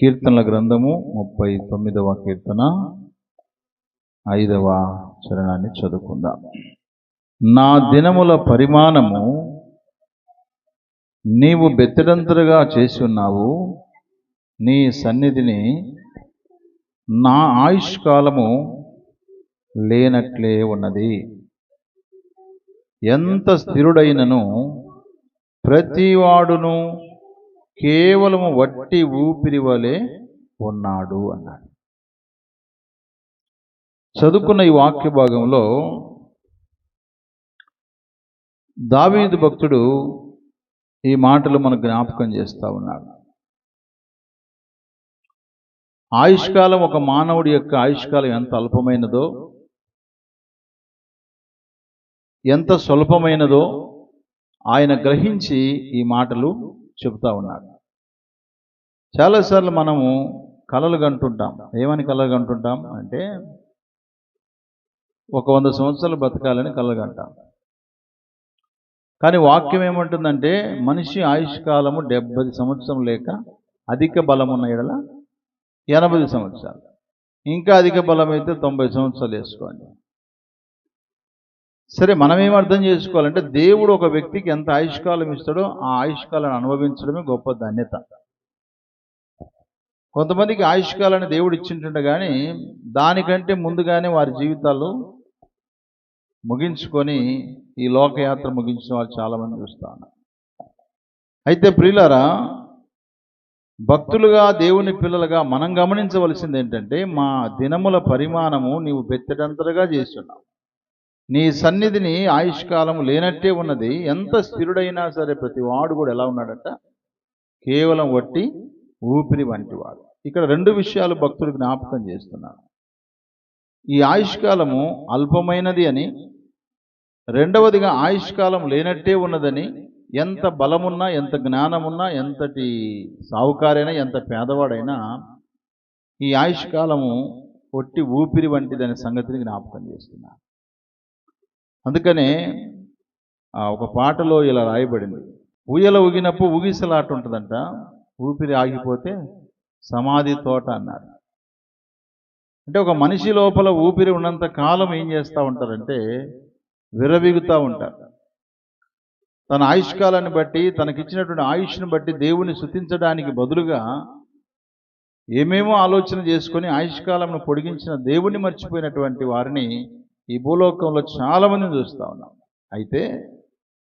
కీర్తనల గ్రంథము 39వ కీర్తన 5వ చరణాన్ని చదువుకుందాం. నా దినముల పరిమాణము నీవు బెత్తడంతరుగా చేసి ఉన్నావు, నీ సన్నిధిని నా ఆయుష్కాలము లేనట్లే ఉన్నది. ఎంత స్థిరుడైనను ప్రతివాడును కేవలము వట్టి ఊపిరి వలె ఉన్నాడు అన్నాడు. చదువుకున్న ఈ వాక్య భాగంలో దావీదు భక్తుడు ఈ మాటలు మనకు జ్ఞాపకం చేస్తూ ఉన్నాడు. ఆయుష్కాలం, ఒక మానవుడి యొక్క ఆయుష్కాలం ఎంత అల్పమైనదో, ఎంత స్వల్పమైనదో ఆయన గ్రహించి ఈ మాటలు చెబుతూ ఉన్నాడు. చాలాసార్లు మనము కలలు కంటుంటాం. ఏమని కలలు కంటుంటాం అంటే, ఒక 100 సంవత్సరాలు బతకాలని కలలు కంటాం. కానీ వాక్యం ఏమంటుందంటే, మనిషి ఆయుష్కాలము 70 సంవత్సరం లేక అధిక బలం ఉన్న ఎడల 80 సంవత్సరాలు, ఇంకా అధిక బలం అయితే 90 సంవత్సరాలు వేసుకోండి. సరే, మనం ఏం అర్థం చేసుకోవాలంటే, దేవుడు ఒక వ్యక్తికి ఎంత ఆయుష్కాలం ఇస్తాడో ఆ ఆయుష్కాలను అనుభవించడమే గొప్ప ధన్యత. కొంతమందికి ఆయుష్కాలాన్ని దేవుడు ఇచ్చింటుండే కానీ దానికంటే ముందుగానే వారి జీవితాలు ముగించుకొని ఈ లోకయాత్ర ముగించిన వాళ్ళు చాలామంది చూస్తాను. అయితే ప్రియులారా, భక్తులుగా, దేవుని పిల్లలుగా మనం గమనించవలసింది ఏంటంటే, మా దినముల పరిమాణము నీవు బెత్తడంతరుగా చేస్తున్నావు, నీ సన్నిధిని ఆయుష్కాలం లేనట్టే ఉన్నది. ఎంత స్థిరుడైనా సరే ప్రతి వాడు కూడా ఎలా ఉన్నాడట, కేవలం వట్టి ఊపిరి వంటివాడు. ఇక్కడ 2 విషయాలు భక్తుడు జ్ఞాపకం చేస్తున్నాడు. ఈ ఆయుష్కాలము అల్పమైనది అని, రెండవదిగా ఆయుష్కాలం లేనట్టే ఉన్నదని. ఎంత బలమున్నా, ఎంత జ్ఞానమున్నా, ఎంతటి సావుకారైనా, ఎంత పేదవాడైనా ఈ ఆయుష్కాలము ఒట్టి ఊపిరి వంటిదనే సంగతిని జ్ఞాపకం చేస్తున్నాడు. అందుకనే ఒక పాటలో ఇలా రాయబడింది, ఊయల ఊగినప్పుడు ఊగిసలాట ఉంటుందంట, ఊపిరి ఆగిపోతే సమాధి తోట అన్నారు. అంటే ఒక మనిషి లోపల ఊపిరి ఉన్నంత కాలం ఏం చేస్తూ ఉంటారంటే విర్రవీగుతూ ఉంటారు. తన ఆయుష్కాలాన్ని బట్టి, తనకిచ్చినటువంటి ఆయుష్ను బట్టి దేవుని స్తుతించడానికి బదులుగా ఏమేమో ఆలోచన చేసుకొని ఆయుష్కాలను పొడిగించిన దేవుణ్ణి మర్చిపోయినటువంటి వారిని ఈ భూలోకంలో చాలామందిని చూస్తూ ఉన్నాం. అయితే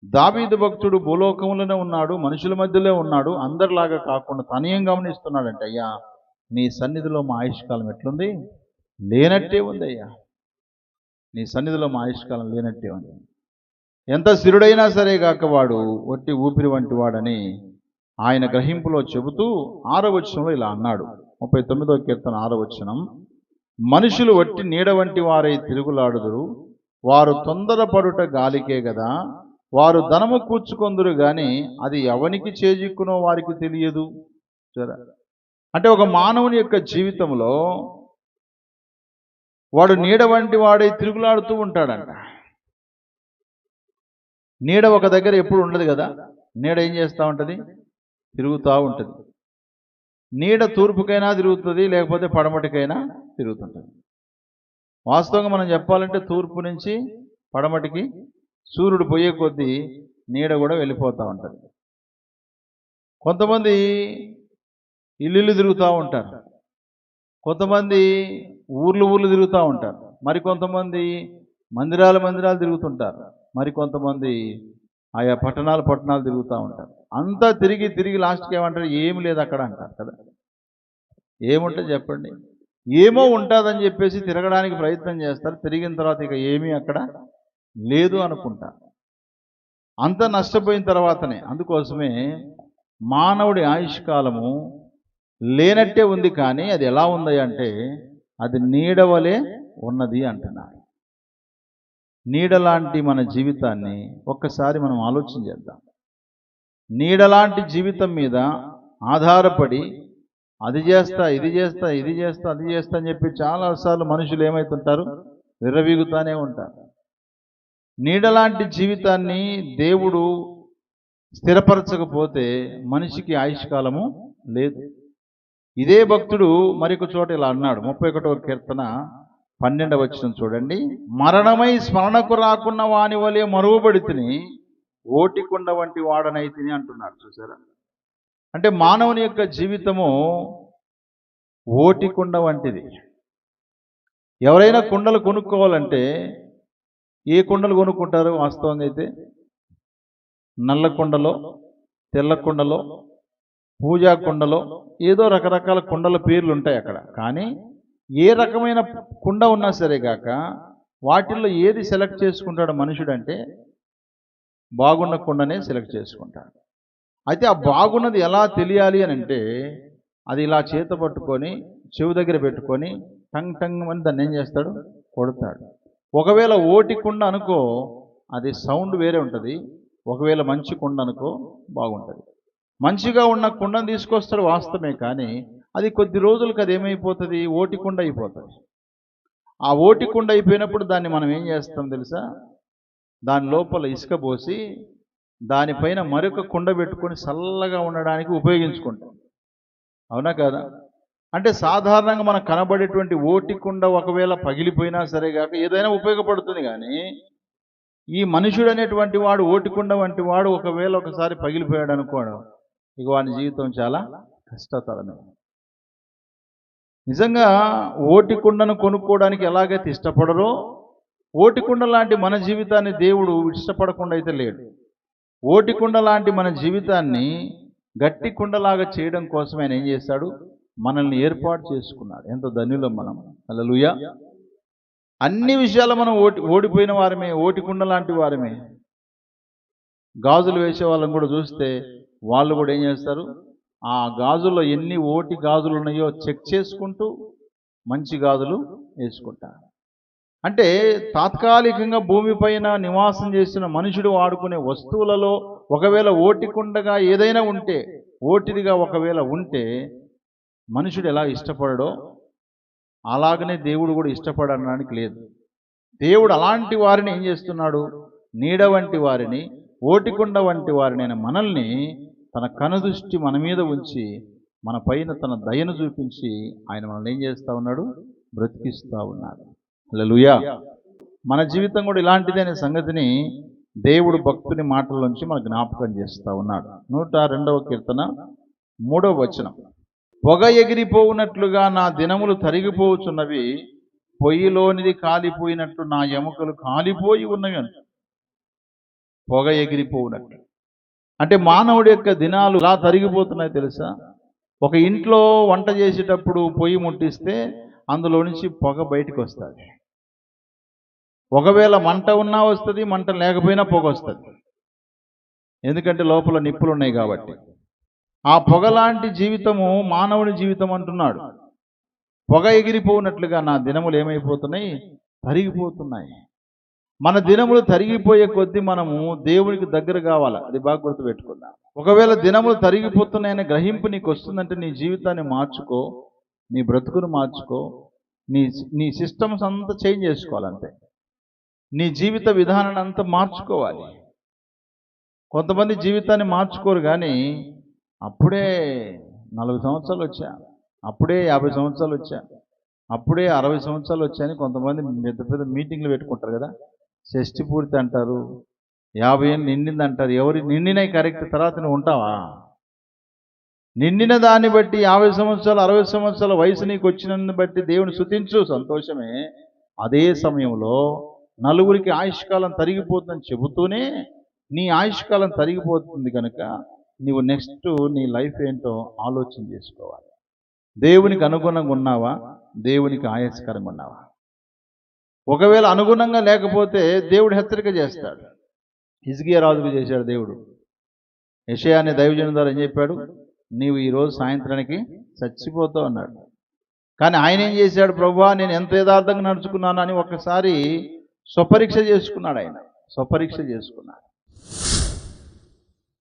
దావీదు భక్తుడు భూలోకంలోనే ఉన్నాడు, మనుషుల మధ్యలో ఉన్నాడు. అందరిలాగా కాకుండా తను ఏం గమనిస్తున్నాడంటే, అయ్యా నీ సన్నిధిలో మా ఆయుష్కాలం ఎట్లుంది, లేనట్టే ఉంది అయ్యా, నీ సన్నిధిలో మా ఆయుష్కాలం లేనట్టే ఉంది. ఎంత స్థిరుడైనా సరే కాక వాడు ఒట్టి ఊపిరి వంటి వాడని ఆయన గ్రహింపులో చెబుతూ 6వ వచనంలో ఇలా అన్నాడు. 39వ కీర్తన 6వ వచనం, మనుషులు ఒట్టి నీడ వంటి వారై తిరుగులాడుదురు, వారు తొందరపడుట గాలికే గదా, వారు ధనము కూర్చుకొందురు గాని అది ఎవనికి చేజిక్కునో వారికి తెలియదు. అంటే ఒక మానవుని యొక్క జీవితంలో వాడు నీడ వంటి వాడై తిరుగులాడుతూ ఉంటాడంట. నీడ ఒక దగ్గర ఎప్పుడు ఉండదు కదా, నీడ ఏం చేస్తూ ఉంటుంది, తిరుగుతూ ఉంటుంది. నీడ తూర్పుకైనా తిరుగుతుంది, లేకపోతే పడమటికైనా తిరుగుతుంటుంది. వాస్తవంగా మనం చెప్పాలంటే తూర్పు నుంచి పడమటికి సూర్యుడు పోయే కొద్దీ నీడ కూడా వెళ్ళిపోతూ ఉంటుంది. కొంతమంది ఇల్లు తిరుగుతూ ఉంటారు, కొంతమంది ఊర్లు తిరుగుతూ ఉంటారు, మరి కొంతమంది మందిరాలు తిరుగుతుంటారు, మరి కొంతమంది ఆయా పట్టణాలు తిరుగుతూ ఉంటారు. అంతా తిరిగి లాస్ట్కి ఏమంటారు, ఏమి లేదు అక్కడ అంటారు కదా. ఏముంటుంది చెప్పండి, ఏమో ఉంటుందని చెప్పేసి తిరగడానికి ప్రయత్నం చేస్తారు. తిరిగిన తర్వాత ఇక ఏమీ అక్కడ లేదు అనుకుంటా, అంత నష్టపోయిన తర్వాతనే. అందుకోసమే మానవుడి ఆయుష్కాలము లేనట్టే ఉంది, కానీ అది ఎలా ఉంది అంటే అది నీడవలే ఉన్నది అంటున్నారు. నీడలాంటి మన జీవితాన్ని ఒక్కసారి మనం ఆలోచన చేద్దాం. నీడలాంటి జీవితం మీద ఆధారపడి అది చేస్తా, ఇది చేస్తా, అది చేస్తా అని చెప్పి చాలాసార్లు మనుషులు ఏమవుతుంటారు, విర్రవీగుతానే ఉంటారు. నీడలాంటి జీవితాన్ని దేవుడు స్థిరపరచకపోతే మనిషికి ఆయుష్కాలము లేదు. ఇదే భక్తుడు మరొక చోట ఇలా అన్నాడు, 31వ కీర్తన 12వ వచనం చూడండి. మరణమై స్మరణకు రాకున్న వాని వలె మరువబడితిని, ఓటికుండ వంటి వాడనైతిని అంటున్నాడు. చూసారా? అంటే మానవుని యొక్క జీవితము ఓటికుండ వంటిది. ఎవరైనా కుండలు కొనుక్కోవాలంటే ఏ కుండలు కొనుక్కుంటారు? వాస్తవంగా అయితే నల్ల కుండలో, తెల్ల కుండలో, పూజా కుండలో, ఏదో రకరకాల కుండల పేర్లు ఉంటాయి అక్కడ. కానీ ఏ రకమైన కుండ ఉన్నా సరే కాక వాటిల్లో ఏది సెలెక్ట్ చేసుకుంటాడు మనుషుడు అంటే బాగున్న కుండనే సెలెక్ట్ చేసుకుంటాడు. అయితే ఆ బాగున్నది ఎలా తెలియాలి అని అంటే అది ఇలా చేత పట్టుకొని చెవి దగ్గర పెట్టుకొని టంగ్ టంగ్ అని దాన్ని ఏం చేస్తాడు? కొడతాడు. ఒకవేళ ఓటి కుండ అనుకో అది సౌండ్ వేరే ఉంటుంది, ఒకవేళ మంచి కుండ అనుకో బాగుంటుంది. మంచిగా ఉన్న కుండను తీసుకొస్తాడు వాస్తవమే, కానీ అది కొద్ది రోజులకు అది ఏమైపోతుంది? ఓటి కుండ అయిపోతుంది. ఆ ఓటి కుండ అయిపోయినప్పుడు దాన్ని మనం ఏం చేస్తాం తెలుసా? దాని లోపల ఇసుక పోసి దానిపైన మరొక కుండ పెట్టుకొని చల్లగా ఉండడానికి ఉపయోగించుకుంటాం. అవునా కాదా? అంటే సాధారణంగా మనకు కనబడేటువంటి ఓటి కుండ ఒకవేళ పగిలిపోయినా సరే కాక ఏదైనా ఉపయోగపడుతుంది. కానీ ఈ మనుషుడు అనేటువంటి వాడు ఓటికుండ వంటి వాడు ఒకవేళ ఒకసారి పగిలిపోయాడు అనుకోవడం, ఇక వాడి జీవితం చాలా కష్టతరమే. నిజంగా ఓటికుండను కొనుక్కోవడానికి ఎలాగైతే ఇష్టపడరో, ఓటికుండ లాంటి మన జీవితాన్ని దేవుడు ఇష్టపడకుండా అయితే లేడు. ఓటికుండ లాంటి మన జీవితాన్ని గట్టి కుండలాగా చేయడం కోసం ఆయన ఏం చేశాడు? మనల్ని ఏర్పాటు చేసుకున్నాడు. ఎంత ధన్యులం మనం. హల్లెలూయా. అన్ని విషయాలు మనం ఓడిపోయిన వారమే, ఓటికుండ లాంటి వారమే. గాజులు వేసే వాళ్ళని కూడా చూస్తే వాళ్ళు కూడా ఏం చేస్తారు? ఆ గాజుల్లో ఎన్ని ఓటి గాజులు ఉన్నాయో చెక్ చేసుకుంటూ మంచి గాజులు వేసుకుంటారు. అంటే తాత్కాలికంగా భూమిపైన నివాసం చేసిన మనుషుడు వాడుకునే వస్తువులలో ఒకవేళ ఓటికుండగా ఏదైనా ఉంటే, ఓటిదిగా ఒకవేళ ఉంటే మనుషుడు ఎలా ఇష్టపడడో అలాగనే దేవుడు కూడా ఇష్టపడడానికి లేదు. దేవుడు అలాంటి వారిని ఏం చేస్తున్నాడు? నీడ వంటి వారిని, ఓటికుండ వంటి వారిని మనల్ని తన కనుదృష్టి మన మీద ఉంచి మన పైన తన దయను చూపించి ఆయన మనల్ని ఏం చేస్తూ ఉన్నాడు? బ్రతికిస్తూ ఉన్నాడు. హల్లెలూయా. మన జీవితం కూడా ఇలాంటిదే అనే సంగతిని దేవుడు భక్తుని మాటల నుంచి మనకు జ్ఞాపకం చేస్తూ ఉన్నాడు. 102వ కీర్తన 3వ వచనం. పొగ ఎగిరిపోవునట్లుగా నా దినములు తరిగిపోవచ్చున్నవి, పొయ్యిలోనిది కాలిపోయినట్లు నా ఎముకలు కాలిపోయి ఉన్నవి అంట. పొగ ఎగిరిపోవునట్లు అంటే మానవుడి యొక్క దినాలు ఎలా తరిగిపోతున్నాయి తెలుసా? ఒక ఇంట్లో వంట చేసేటప్పుడు పొయ్యి ముట్టిస్తే అందులో నుంచి పొగ బయటకు వస్తుంది. ఒకవేళ మంట ఉన్నా వస్తుంది, మంట లేకపోయినా పొగ వస్తుంది. ఎందుకంటే లోపల నిప్పులు ఉన్నాయి కాబట్టి. ఆ పొగలాంటి జీవితము మానవుని జీవితం అంటున్నాడు. పొగ ఎగిరిపోయినట్లుగా నా దినములు ఏమైపోతున్నాయి? తరిగిపోతున్నాయి. మన దినములు తరిగిపోయే కొద్దీ మనము దేవునికి దగ్గర కావాలి. అది బాగా గుర్తుపెట్టుకుందాం. ఒకవేళ దినములు తరిగిపోతున్నాయనే గ్రహింపు నీకు వస్తుందంటే నీ జీవితాన్ని మార్చుకో, నీ బ్రతుకును మార్చుకో, నీ సిస్టమ్స్ అంతా చేంజ్ చేసుకోవాలంతే. నీ జీవిత విధానాన్ని అంతా మార్చుకోవాలి. కొంతమంది జీవితాన్ని మార్చుకోరు, కానీ అప్పుడే 40 సంవత్సరాలు వచ్చా, అప్పుడే 50 సంవత్సరాలు వచ్చా, అప్పుడే 60 సంవత్సరాలు వచ్చాయని కొంతమంది పెద్ద పెద్ద మీటింగ్లు పెట్టుకుంటారు కదా. షష్ఠి పూర్తి అంటారు, 50 ఏళ్ళు నిండింది అంటారు. ఎవరు నిండినాయి కరెక్ట్, తర్వాత నువ్వు ఉంటావా? నిండిన దాన్ని బట్టి 50 సంవత్సరాలు 60 సంవత్సరాల వయసు నీకు వచ్చినందుని బట్టి దేవుని స్తుతించు, సంతోషమే. అదే సమయంలో నలుగురికి ఆయుష్కాలం తరిగిపోతుందని చెబుతూనే నీ ఆయుష్కాలం తరిగిపోతుంది కనుక నీవు నెక్స్ట్ నీ లైఫ్ ఏంటో ఆలోచన చేసుకోవాలి. దేవునికి అనుగుణంగా ఉన్నావా? దేవునికి ఆయాస్కరంగా ఉన్నావా? ఒకవేళ అనుగుణంగా లేకపోతే దేవుడు హెచ్చరిక చేస్తాడు. హిజ్కియా రాజుకు చేశాడు దేవుడు. యెషయా అనే దైవజనుని ద్వారా ఏం చెప్పాడు? నీవు ఈరోజు సాయంత్రానికి చచ్చిపోతావు అన్నాడు. కానీ ఆయన ఏం చేశాడు? ప్రభువా నేను ఎంత యథార్థంగా నడుచుకున్నాను అని ఒకసారి స్వపరీక్ష చేసుకున్నాడు. ఆయన స్వపరీక్ష చేసుకున్నాడు.